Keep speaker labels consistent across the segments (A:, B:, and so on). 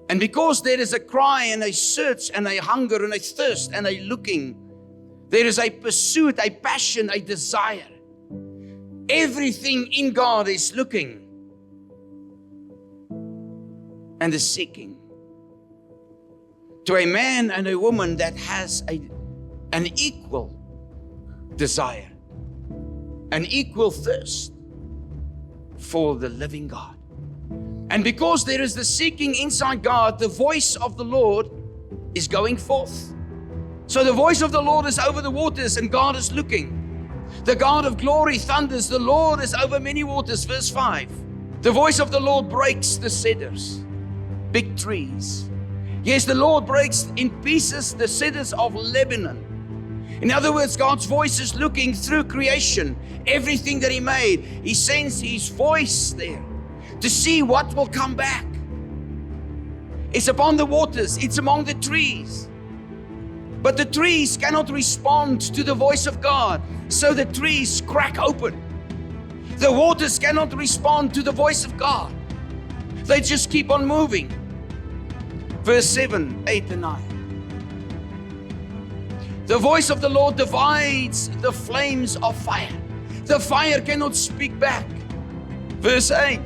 A: And because there is a cry and a search and a hunger and a thirst and a looking, there is a pursuit, a passion, a desire. Everything in God is looking and is seeking. To a man and a woman that has an equal desire, an equal thirst for the living God. And because there is the seeking inside God, the voice of the Lord is going forth. So the voice of the Lord is over the waters and God is looking. The God of glory thunders, the Lord is over many waters. Verse 5. The voice of the Lord breaks the cedars, big trees. Yes, the Lord breaks in pieces the cedars of Lebanon. In other words, God's voice is looking through creation, everything that He made. He sends His voice there to see what will come back. It's upon the waters, it's among the trees. But the trees cannot respond to the voice of God, so the trees crack open. The waters cannot respond to the voice of God. They just keep on moving. Verse 7, 8 and 9. The voice of the Lord divides the flames of fire. The fire cannot speak back. Verse 8.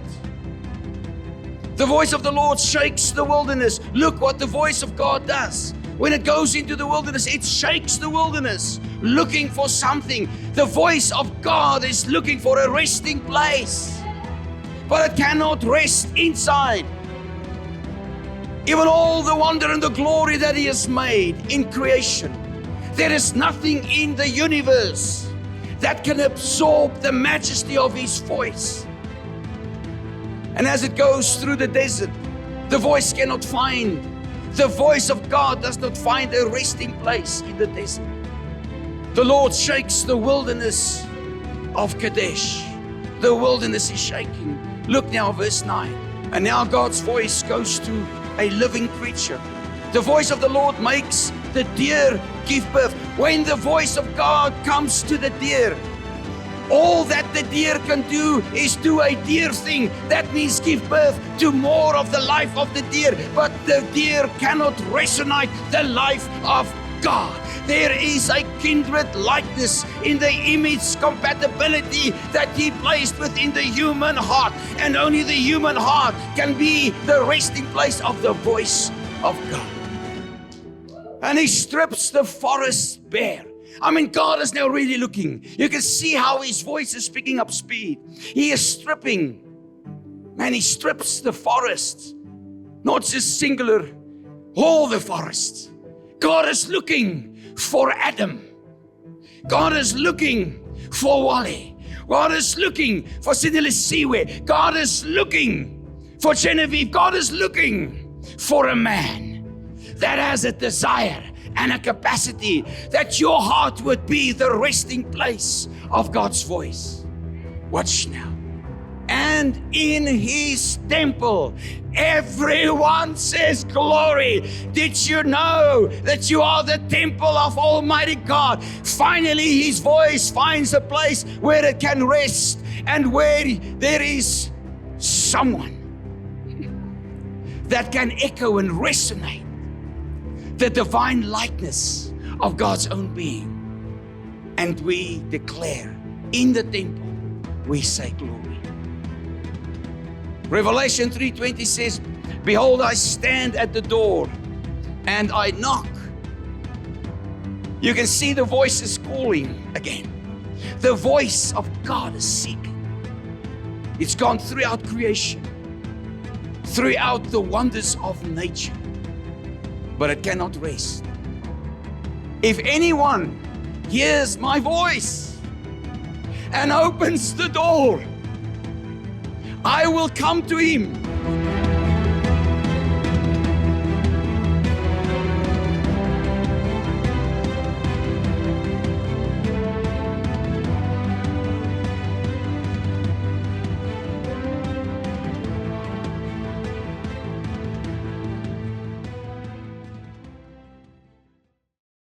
A: The voice of the Lord shakes the wilderness. Look what the voice of God does. When it goes into the wilderness, it shakes the wilderness, looking for something. The voice of God is looking for a resting place, but it cannot rest inside. Even all the wonder and the glory that He has made in creation, there is nothing in the universe that can absorb the majesty of His voice. And as it goes through the desert, the voice cannot find. The voice of God does not find a resting place in the desert. The Lord shakes the wilderness of Kadesh. The wilderness is shaking. Look now, verse 9. And now God's voice goes to a living creature. The voice of the Lord makes the deer give birth. When the voice of God comes to the deer, all that the deer can do is do a deer thing. That means give birth to more of the life of the deer. But the deer cannot resonate the life of God. There is a kindred likeness in the image compatibility that He placed within the human heart. And only the human heart can be the resting place of the voice of God. And He strips the forest bare. I mean, God is now really looking. You can see how His voice is picking up speed. He is stripping. Man, He strips the forests. Not just singular, all the forests. God is looking for Adam. God is looking for Wally. God is looking for Siwe. God is looking for Genevieve. God is looking for a man that has a desire and a capacity that your heart would be the resting place of God's voice. Watch now. And in His temple, everyone says glory. Did you know that you are the temple of Almighty God? Finally, His voice finds a place where it can rest and where there is someone that can echo and resonate the divine likeness of God's own being. And we declare in the temple, we say glory. Revelation 3:20 says, behold, I stand at the door and I knock. You can see the voices calling again. The voice of God is seeking. It's gone throughout creation, throughout the wonders of nature, but it cannot rest. If anyone hears my voice and opens the door, I will come to him